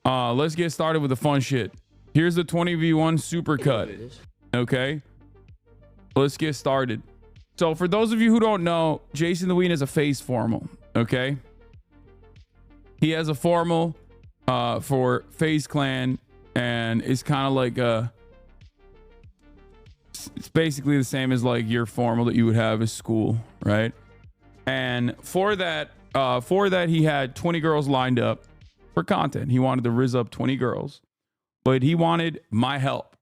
Let's get started with the fun shit. Here's the 20v1 Supercut. Okay, let's get started. So for those of you who don't know, Jasontheween is a FaZe formal. Okay, he has a formal for FaZe Clan, and it's kind of like it's basically the same as like your formal that you would have at school, right? And for that he had 20 girls lined up for content. He wanted to rizz up 20 girls, but he wanted my help.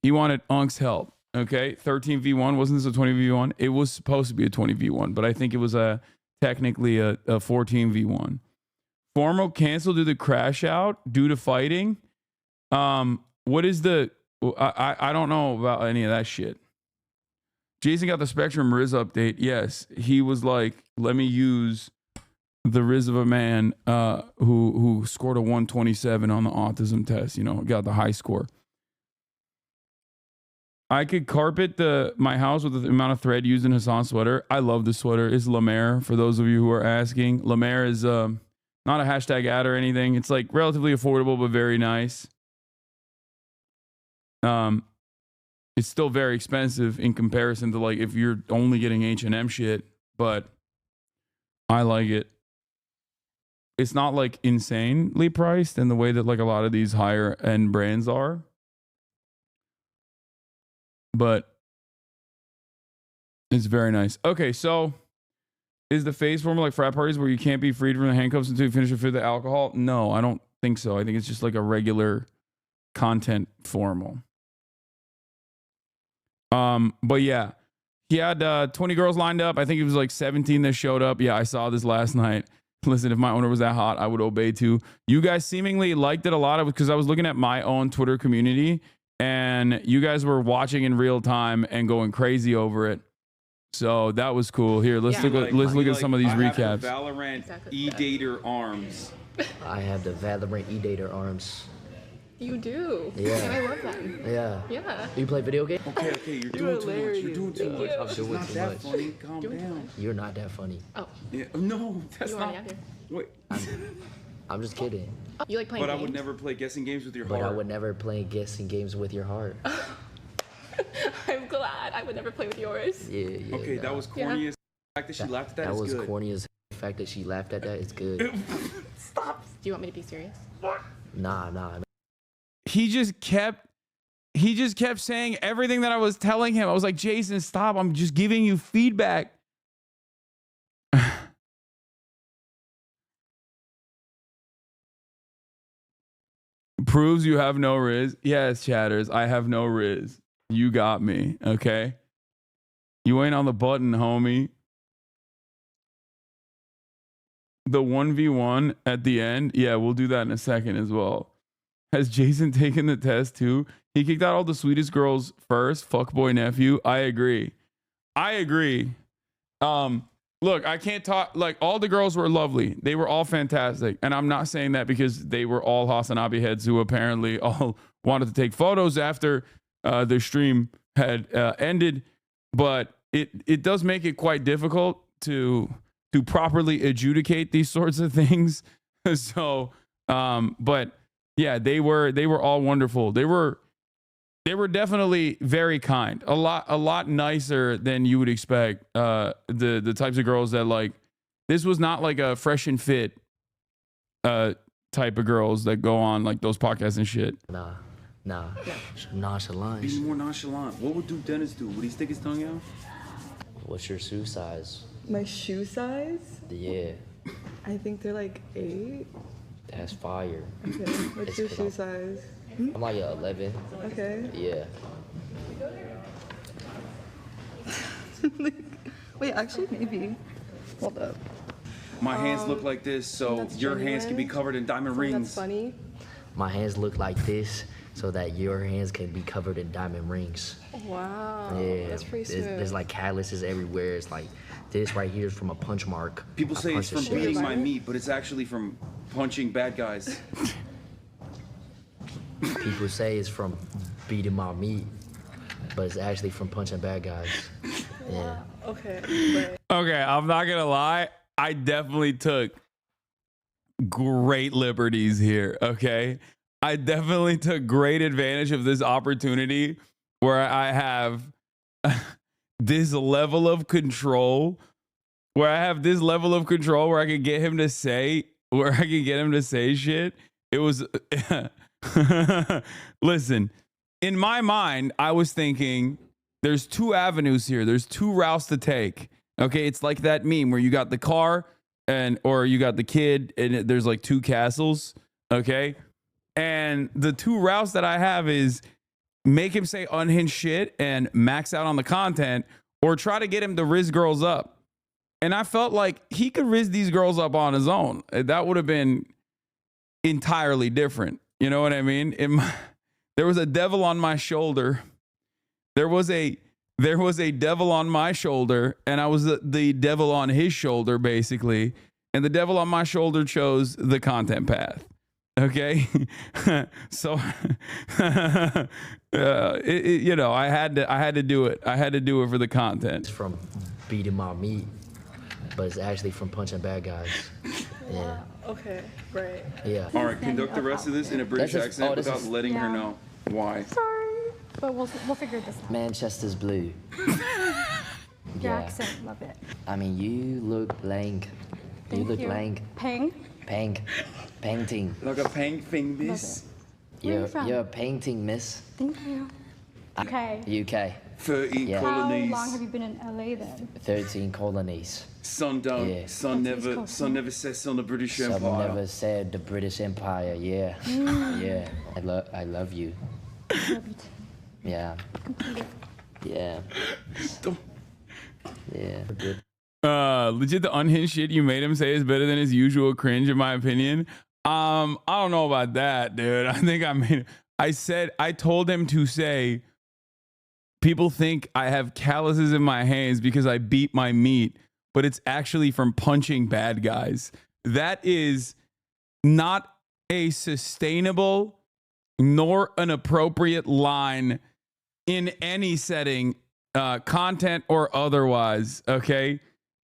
He wanted Unk's help. Okay, 13v1. Wasn't this a 20v1? It was supposed to be a 20v1, but I think it was technically a 14v1. Formal canceled due to crash out due to fighting. What is the? I don't know about any of that shit. Jason got the Spectrum Riz update. Yes, he was like, let me use the Riz of a man who scored a 127 on the autism test. You know, got the high score. I could carpet my house with the amount of thread used in Hasan's sweater. I love the sweater. It's La Mer, for those of you who are asking. La Mer is not a hashtag ad or anything. It's like relatively affordable, but very nice. It's still very expensive in comparison to like if you're only getting H&M shit, but I like it. It's not like insanely priced in the way that like a lot of these higher end brands are. But it's very nice. Okay, so is the FaZe formal like frat parties where you can't be freed from the handcuffs until you finish your fifth of alcohol? No, I don't think so. I think it's just like a regular content formal. But yeah, he had 20 girls lined up. I think it was like 17 that showed up. Yeah, I saw this last night. Listen, if my owner was that hot, I would obey too. You guys seemingly liked it a lot because I was looking at my own Twitter community and you guys were watching in real time and going crazy over it. So that was cool. Here, let's look at some of these recaps. Valorant E-Dater arms. I have the Valorant E-Dater arms. You do. Yeah. And I love them. Yeah. Yeah. Do you play video games? Okay, you're doing too much. You're doing too much. I'm doing not too that much. funny. Calm down. You're not that funny. Oh. Yeah. No, that's You not. already have here. Wait. I'm just kidding. Oh, you like playing But games? I would never play guessing games with your But heart. I would never play guessing games with your heart. I'm glad. I would never play with yours. Yeah. Okay, that was corny as the fact that she laughed at that is was good. corny as the fact that she laughed at that is good. Stop. Do you want me to be serious? Nah. He just kept saying everything that I was telling him. I was like, Jason, stop. I'm just giving you feedback. Proves you have no riz. Yes, chatters. I have no riz. You got me. Okay. You ain't on the button, homie. The 1v1 at the end. Yeah, we'll do that in a second as well. Has Jason taken the test too? He kicked out all the sweetest girls first. Fuckboy nephew. I agree. Look, I can't talk. Like, all the girls were lovely. They were all fantastic. And I'm not saying that because they were all Hasanabi heads who apparently all wanted to take photos after the stream had ended. But it does make it quite difficult to properly adjudicate these sorts of things. So, but yeah, they were all wonderful. They were definitely very kind. A lot nicer than you would expect. The types of girls that like, this was not like a fresh and fit type of girls that go on like those podcasts and shit. Nah. Nonchalant. Be more nonchalant. What would Dennis do? Would he stick his tongue out? What's your shoe size? My shoe size? Yeah. I think they're like 8. That's fire. Okay. What's your shoe size? I'm like 11. Okay. Yeah. Wait, actually, maybe. Hold up. My hands look like this, so that's your hands can be genuine. covered in diamond rings. That's funny. My hands look like this so that your hands can be covered in diamond rings. Wow. Yeah. That's pretty smooth. There's like calluses everywhere. It's like this right here is from a punch mark. People I say it's punched from the shit. beating my meat, but it's actually from punching bad guys. People say it's from beating my meat, but it's actually from punching bad guys. Yeah. Okay. Okay, I'm not gonna lie. I definitely took great liberties here. Okay. I definitely took great advantage of this opportunity where I have this level of control, where I could get him to say, shit. It was, listen, in my mind, I was thinking there's two avenues here. There's two routes to take. Okay. It's like that meme where you got the car or you got the kid and there's like two castles. Okay. And the two routes that I have is make him say unhinged shit and max out on the content, or try to get him to riz girls up. And I felt like he could riz these girls up on his own. That would have been entirely different. You know what I mean? There was a devil on my shoulder. There was a devil on my shoulder, and I was the devil on his shoulder, basically. And the devil on my shoulder chose the content path. Okay, so you know, I had to do it. I had to do it for the content. It's from beating my meat, but it's actually from punching bad guys. Yeah. Okay, right. Yeah. All right, conduct the rest of this in a British accent without letting her know why. Sorry, but we'll figure this out. Manchester's blue. Your Yeah. accent, love it. I mean, you look blank. You Thank look you. blank. Pang? Painting. Like a painting, miss. Where are you from? You're a painting, miss. Thank you. Okay. UK. 30 Yeah. How colonies. long have you been in LA then? 13 colonies. Son don't. Yeah. Son That's East never. Coast, Son no? never says on the British Someone Empire. never said the British Empire. Yeah. Yeah. I love you. Love you too. Yeah. Yeah. Don't- Yeah. We're good. Legit, the unhinged shit you made him say is better than his usual cringe, in my opinion. I don't know about that, dude. I think I told him to say, people think I have calluses in my hands because I beat my meat, but it's actually from punching bad guys. That is not a sustainable nor an appropriate line in any setting, content or otherwise. Okay.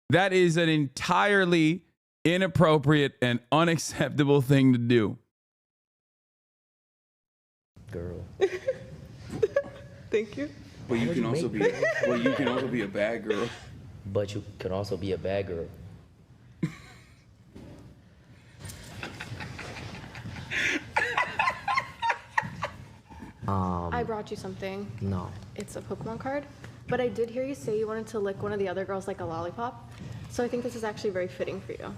That is an entirely inappropriate and unacceptable thing to do. Girl. Thank you. But you can also be. Well, you can also be a bad girl. But you can also be a bad girl. I brought you something. No. It's a Pokemon card. But I did hear you say you wanted to lick one of the other girls like a lollipop. So I think this is actually very fitting for you.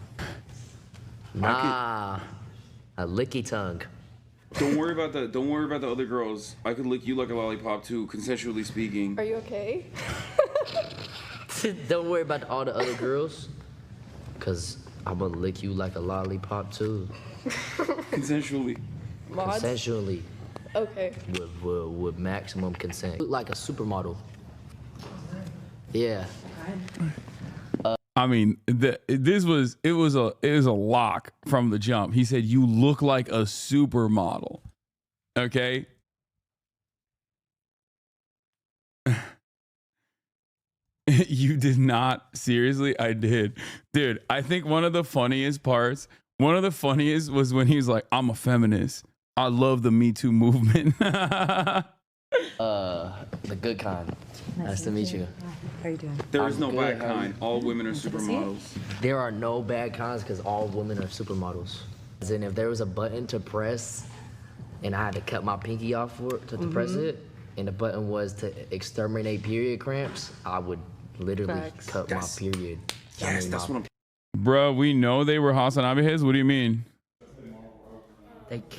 Nah. A licky tongue. Don't worry about the. Don't worry about the other girls. I could lick you like a lollipop too, consensually speaking. Are you okay? Don't worry about all the other girls. Cause I'm gonna lick you like a lollipop too. Consensually. Mods? Consensually. Okay. With maximum consent. Look like a supermodel. Yeah. I mean, it was a lock from the jump. He said, "You look like a supermodel." Okay. You did not. Seriously, I did. Dude, I think one of the funniest was when he was like, "I'm a feminist. I love the Me Too movement." The good kind. Nice to meet you. How are you doing? There is no good, bad how are you? kind. All women are supermodels. There are no bad kinds because all women are supermodels. As in, if there was a button to press and I had to cut my pinky off to press it, and the button was to exterminate period cramps, I would literally Facts. cut Yes. my period. Yes, that's what I'm. Bruh, we know they were Hasan Abihis. What do you mean? Like,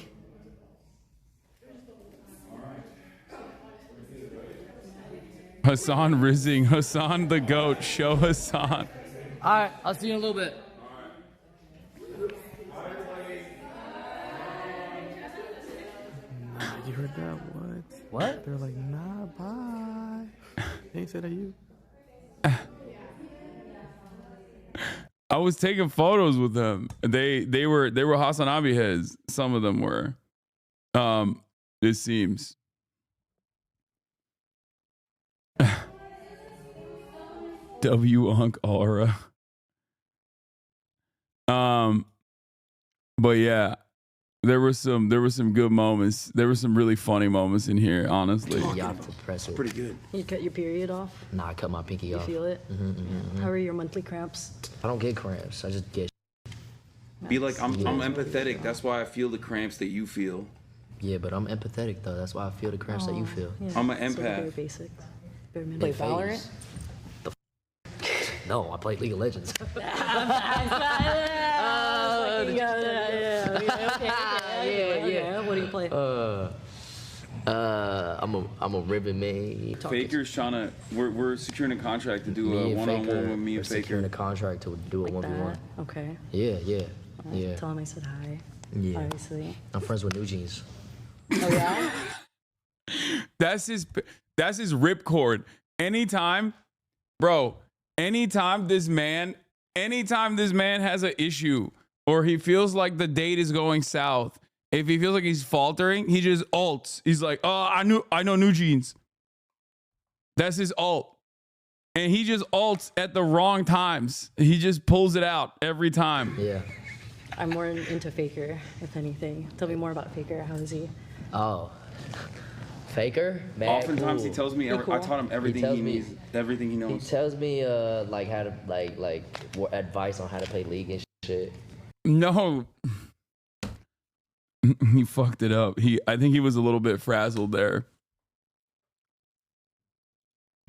Hasan rizzing. Hasan the goat. Show Hasan. all right, I'll see you in a little bit. You heard that? What? What? They're like, nah, bye. They ain't said that you. I was taking photos with them. They were Hasan Abihis. Some of them were. It seems. W Unk Aura. But yeah, there were some good moments. There were some really funny moments in here, honestly. You have to press it. Pretty good. You cut your period off. Nah, I cut my pinky You off. feel it? How are your monthly cramps? I don't get cramps. I just get. Be like, I'm empathetic. That's why I feel the cramps that you feel. Yeah, but I'm empathetic though. That's why I feel the cramps that you feel. Yeah, I'm an sort of very empath. basic. Bare minimum. Play Valorant? No, I play League of Legends. Yeah. What do you play? I'm a ribbon man. Faker's trying to. We're securing a contract to do Me a and one-on-one Faker with me are and securing Faker. a contract to do a Like 1v1. that? Okay. Yeah. Tell him I said hi. Yeah. Obviously. I'm friends with New Jeans. Oh yeah. That's his ripcord. Anytime this man has an issue or he feels like the date is going south, if he feels like he's faltering, he just alts. He's like, oh, I know New Jeans. That's his alt. And he just alts at the wrong times. He just pulls it out every time. Yeah. I'm more into Faker, if anything. Tell me more about Faker. How is he? Oh. Faker? Man, Oftentimes cool. he tells me, I taught him everything tells he me- needs, everything he He knows. tells me like how to like advice on how to play League and shit. No. He fucked it up. I think he was a little bit frazzled there.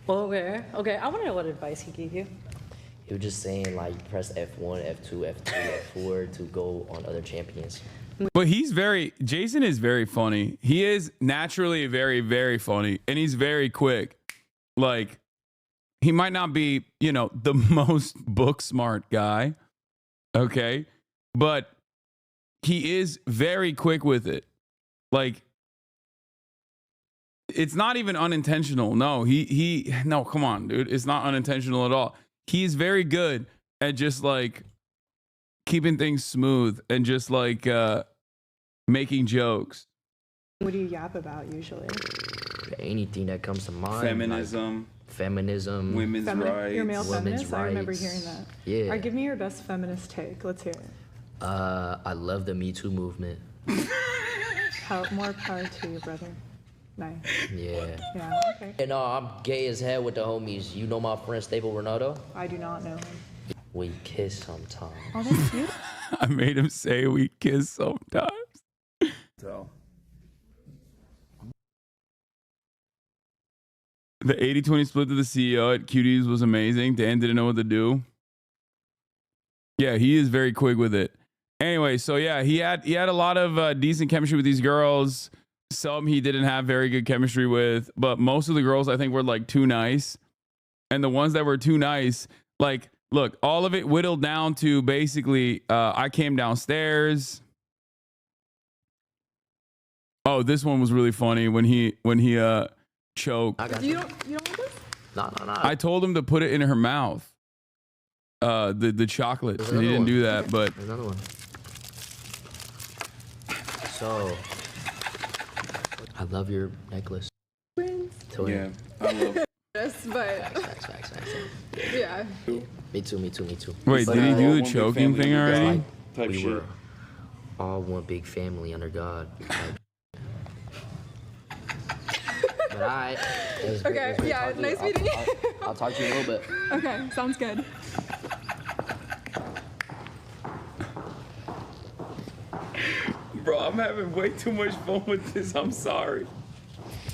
Okay. I want to know what advice he gave you. He was just saying like press F1, F2, F3, F4 to go on other champions. But Jason is very funny. He is naturally very, very funny. And he's very quick. Like, he might not be, the most book smart guy. Okay. But he is very quick with it. Like, it's not even unintentional. No, no, come on, dude. It's not unintentional at all. He's very good at just like keeping things smooth and just like making jokes. What do you yap about usually? Anything that comes to mind. Feminism, like feminism. women's rights. You're male Women's feminist? I remember rights. hearing that. Yeah. All right, give me your best feminist take. Let's hear it. I love the Me Too movement. More power to you, brother. Nice. Yeah. Yeah, okay. And I'm gay as hell with the homies. You know my friend Stable Ronaldo? I do not know him. We kiss sometimes. Oh, that's cute. I made him say we kiss sometimes. So. The 80-20 split to the CEO at QD's was amazing. Dan didn't know what to do. Yeah, he is very quick with it. Anyway, so yeah, he had a lot of decent chemistry with these girls. Some he didn't have very good chemistry with, but most of the girls I think were like too nice. And the ones that were too nice, like, look, all of it whittled down to basically I came downstairs. Oh, this one was really funny when he choked. I got You you. don't want this? No. I told him to put it in her mouth. The chocolate. There's And he another didn't one. do that, but Another one. So, I love your necklace. Twins. Twin. Yeah, I love. Yes, but Facts. yeah. Me too. wait, But, did he uh, do one the big choking family thing under God already? Type we shit. were all one big family under God. But Okay, yeah, nice meeting you. I'll talk to you in a little bit. Okay, sounds good. Bro, I'm having way too much fun with this. I'm sorry.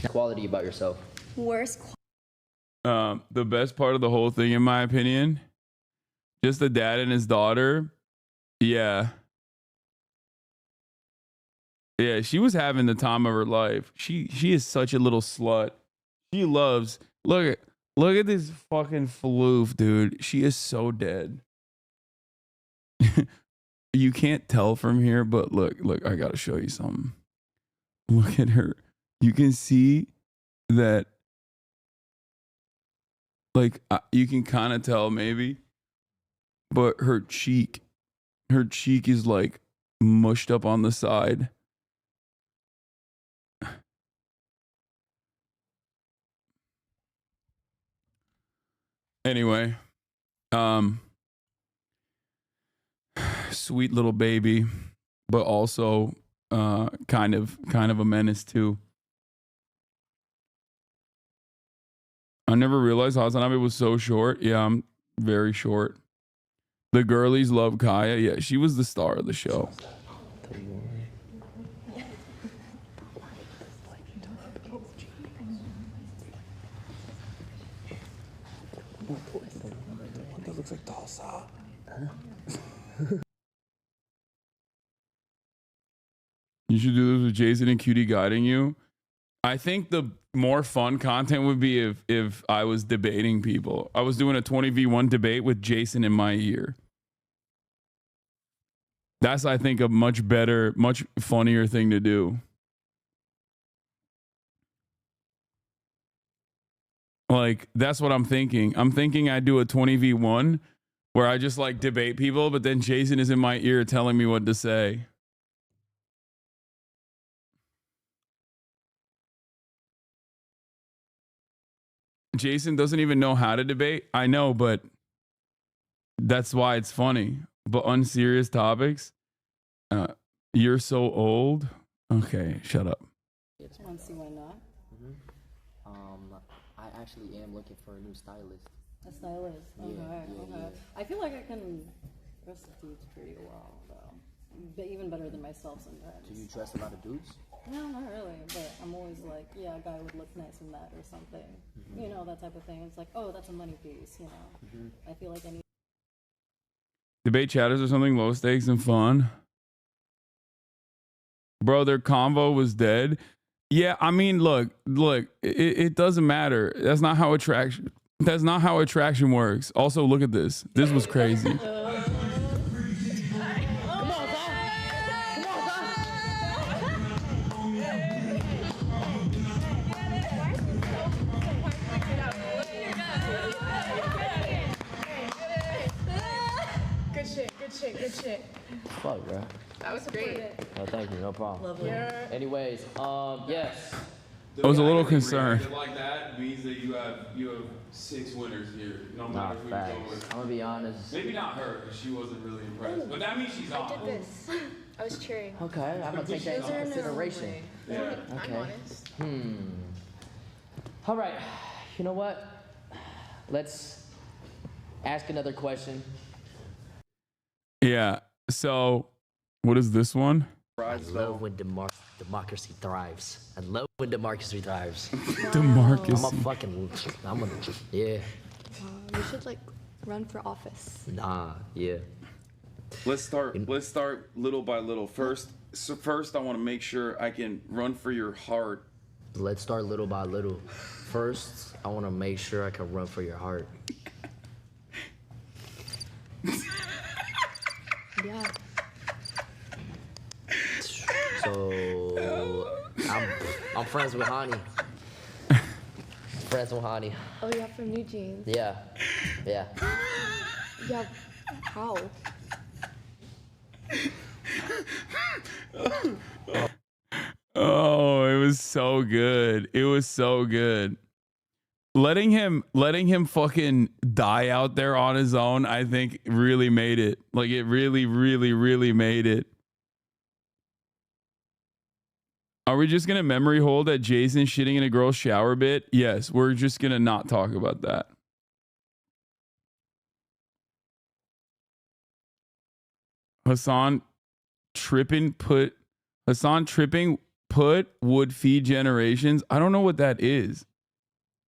Quality about yourself. Worst The best part of the whole thing, in my opinion, just the dad and his daughter. Yeah. Yeah, she was having the time of her life. She is such a little slut. She loves. Look at this fucking floof, dude. She is so dead. You can't tell from here, but look, I gotta show you something. Look at her. You can see that, like, you can kind of tell maybe, but her cheek is like mushed up on the side. Anyway, sweet little baby. but also kind of a menace too. I never realized Hasan was so short. Yeah, I'm very short. The girlies love Kaya. Yeah, she was the star of the show. That looks like Tulsa. You should do this with Jason and Cutie guiding you. I think the more fun content would be if I was debating people. I was doing a 20v1 debate with Jason in my ear. That's, I think, a much better, much funnier thing to do. Like, that's what I'm thinking. I'm thinking I do a 20v1 where I just like debate people, but then Jason is in my ear telling me what to say. Jason doesn't even know how to debate. I know, but that's why it's funny. But unserious topics. You're so old. Okay, shut up. I don't see why not. I actually am looking for a new stylist. A stylist. Okay. I feel like I can dress the dudes pretty well, though. But even better than myself sometimes. Do you dress a lot of dudes? No, not really. But I'm always like, yeah, a guy would look nice in that or something. You know, that type of thing. It's like, oh, that's a money piece, you know. I feel like any Debate chatters or something, low stakes and fun. Bro, their convo was dead. Yeah, I mean, look, it doesn't matter. That's not how attraction works. Also, look at this. This was crazy. Good shit. Fuck, bro. That was great. Oh, thank you. No problem. lovely. Anyways, yes. I was a little concerned. Like that means that you have 6 winners here. No Nah, matter who you facts. go with. I'm gonna be honest. Maybe not her, because she wasn't really impressed. But that means she's I on. did this. I was cheering. Okay, I'm gonna take that into consideration. Yeah. I'm Okay. honest. All right. You know what? Let's ask another question. Yeah. So, what is this one? I love when democracy thrives. I love when democracy thrives. DeMarcus. Yeah. You should like run for office. Nah, yeah. Let's start little by little. First, I want to make sure I can run for your heart. Let's start little by little. First, I want to make sure I can run for your heart. Yeah. So, I'm friends with Hani. Friends with Hani. Oh yeah, from New Jeans. Yeah. Yeah. How? Oh, it was so good. It was so good. Letting him fucking die out there on his own, I think really made it. Like it really, really, really made it. Are we just gonna memory hold that Jason shitting in a girl's shower bit? Yes, we're just gonna not talk about that. Hasan tripping put would feed generations. I don't know what that is.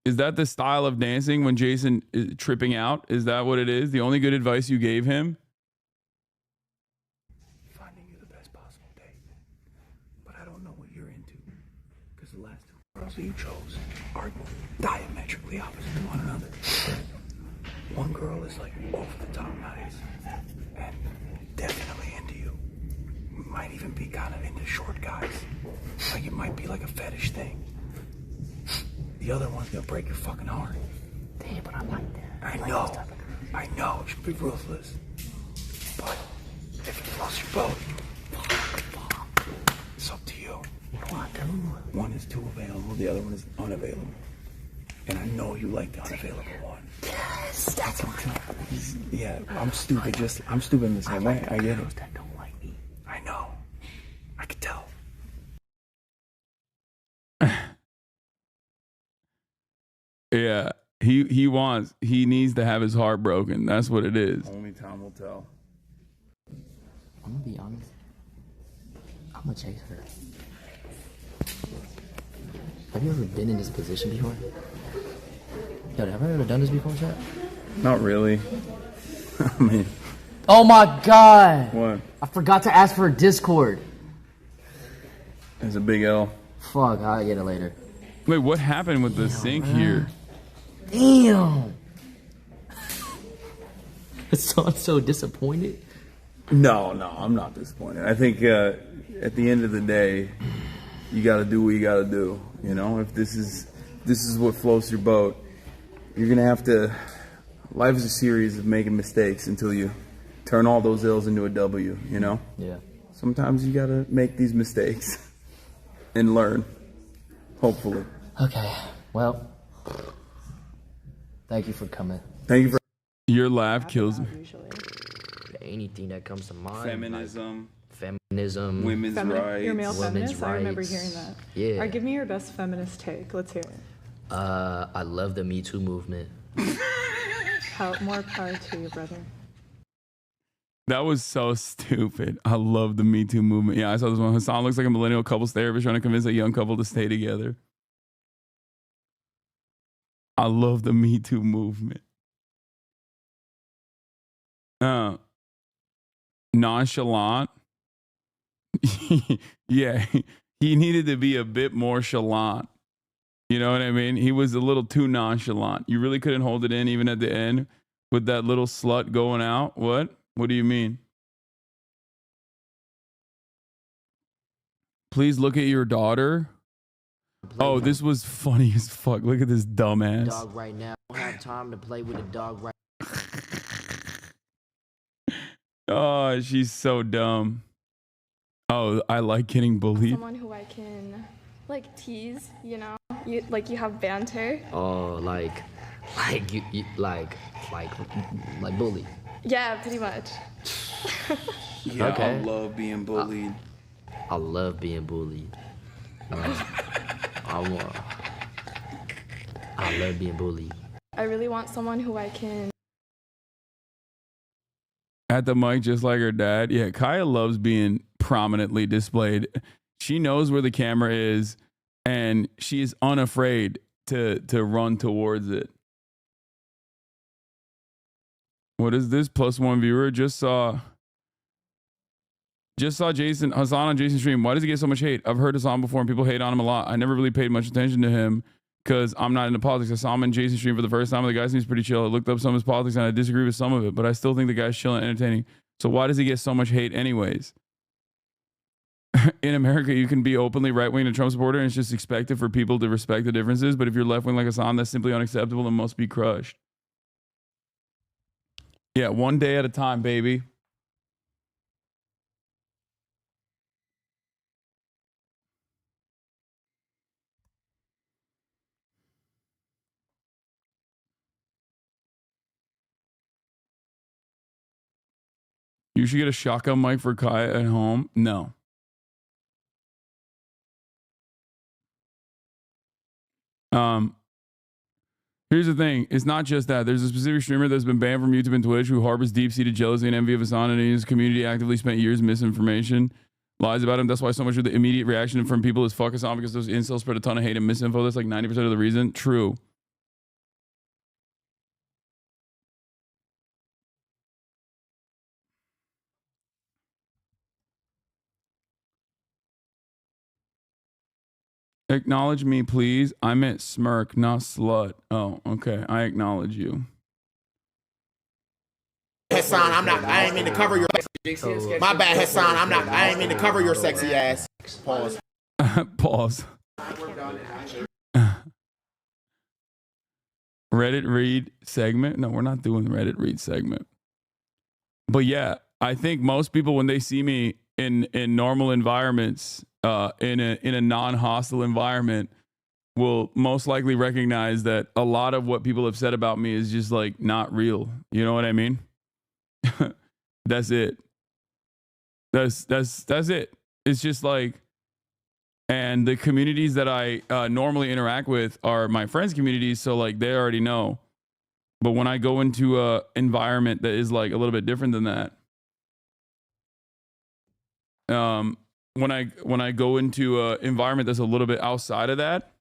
Is that the style of dancing when Jason is tripping out? Is that what it is? The only good advice you gave him? Finding you the best possible date. But I don't know what you're into. Because the last 2 girls that you chose are diametrically opposite to one another. One girl is like over the top nice and definitely into you. Might even be kind of into short guys. Like it might be like a fetish thing. The other one's gonna break your fucking heart. Damn, but I like that. I know, it should be ruthless. But if it floats your boat, it's up to you. What do I do? One is too available, the other one is unavailable. And I know you like the unavailable one. Yes, that's what Yeah, I'm stupid in the same way. I get it. that don't like me. I know. I could tell. Yeah, he needs to have his heart broken. That's what it is. Only time will tell. I'm gonna be honest. I'm gonna chase her. Have you ever been in this position before? Yo, have I ever done this before, chat? Not really. I mean, Oh my god! what? I forgot to ask for a Discord. It's a big L. Fuck, I'll get it later. Wait, what happened with the sink here? Damn! I'm so disappointed. No, I'm not disappointed. I think at the end of the day, you got to do what you got to do. You know, if this is what floats your boat, you're gonna have to. Life is a series of making mistakes until you turn all those L's into a W. You know. Yeah. Sometimes you got to make these mistakes and learn. Hopefully. Okay. Well, thank you for coming. Thank you for Your laugh kills me. Anything that comes to mind. feminism, Like feminism. women's rights. You're male Women's feminist? I remember rights. hearing that. Yeah. All right, give me your best feminist take. Let's hear it. I love the Me Too movement. More power to you, brother. That was so stupid. I love the Me Too movement. Yeah, I saw this one. Hasan looks like a millennial couples therapist trying to convince a young couple to stay together. I love the Me Too movement. Nonchalant. Yeah, he needed to be a bit more chalant. You know what I mean? He was a little too nonchalant. You really couldn't hold it in even at the end with that little slut going out. What? What do you mean? Please look at your daughter. Oh, this was funny as fuck. Look at this dumbass. Dog right now. I don't have time to play with the dog right Oh, she's so dumb. Oh, I like getting bullied. Someone who I can like tease, you know? You have banter. Oh, like bully. Yeah, pretty much. Yeah, Okay. I love being bullied. I love being bullied. I love being bullied. I really want someone who I can At the mic, just like her dad. Yeah, Kaya loves being prominently displayed. She knows where the camera is, and she is unafraid to run towards it. What is this? +1 viewer just saw Jason Hasan on Jason's stream. Why does he get so much hate? I've heard Hasan before, and people hate on him a lot. I never really paid much attention to him because I'm not into politics. I saw him on Jason's stream for the first time, and the guy seems pretty chill. I looked up some of his politics, and I disagree with some of it, but I still think the guy's chill and entertaining. So why does he get so much hate anyways? In America, you can be openly right-wing and Trump supporter, and it's just expected for people to respect the differences. But if you're left-wing like Hasan, that's simply unacceptable and must be crushed. Yeah, one day at a time, baby. You should get a shotgun mic for Kaya at home. No. Here's the thing. It's not just that. There's a specific streamer that's been banned from YouTube and Twitch who harbors deep-seated jealousy and envy of Hasan, and his community actively spent years in misinformation, lies about him. That's why so much of the immediate reaction from people is fuck Hasan, because those incels spread a ton of hate and misinfo. That's like 90% of the reason. True. Acknowledge me, please. I meant smirk, not slut. Oh, okay. I acknowledge you. Hasan, I ain't mean to cover your. My bad, Hasan. I ain't mean to cover your sexy ass. Pause. Pause. Reddit read segment? No, we're not doing Reddit read segment. But yeah, I think most people, when they see me in normal environments, in a non-hostile environment, will most likely recognize that a lot of what people have said about me is just like not real. You know what I mean? That's it. That's it. it's just like, and the communities that I normally interact with are my friends' communities, so like they already know. But when I go into a environment that is like a little bit different than that, when I go into a environment that's a little bit outside of that,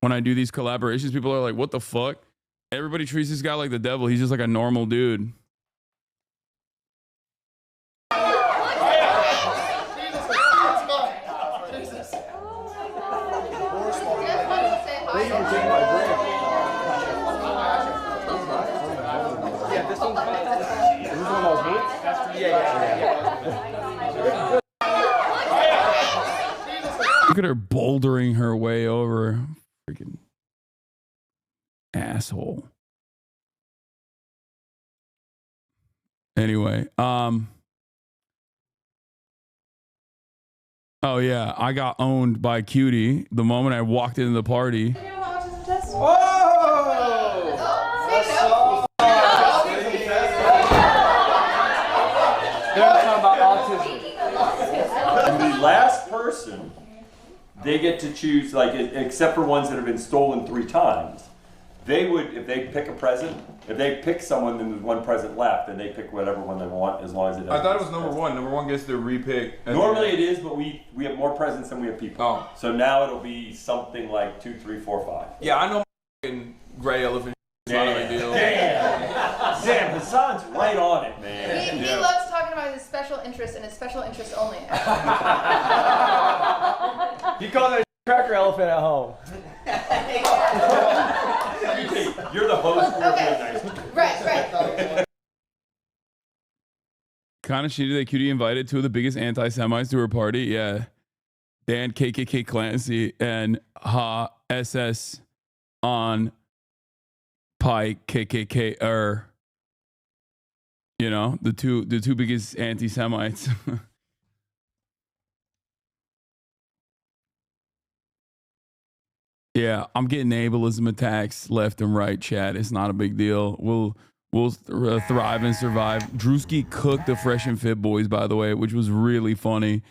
when I do these collaborations, people are like, "What the fuck?" Everybody treats this guy like the devil. He's just like a normal dude. Look at her bouldering her way over. Freaking asshole. Anyway, oh yeah, I got owned by Cutie the moment I walked into the party. The last person, they get to choose, like, except for ones that have been stolen 3 times. They would, if they pick a present, if they pick someone, then there's one present left, and they pick whatever one they want, as long as it doesn't. I thought it was number 1. Number 1 gets to repick. Normally it is, but we have more presents than we have people. Oh. So now it'll be something like 2, 3, 4, 5. Yeah, I know gray elephant. Not a big deal. Damn, Hasan's right on it, man. He loves talking about his special interest and his special interest only. You call that a cracker elephant at home. You're the host. Okay. Right. Kind of shitty that Cutie invited 2 of the biggest anti-Semites to her party. Yeah. Dan KKK Clancy and Ha SS on Pike KKK you know, the two biggest anti-Semites. Yeah, I'm getting ableism attacks left and right, chat. It's not a big deal. We'll thrive and survive. Drewski cooked the Fresh and Fit boys, by the way, which was really funny.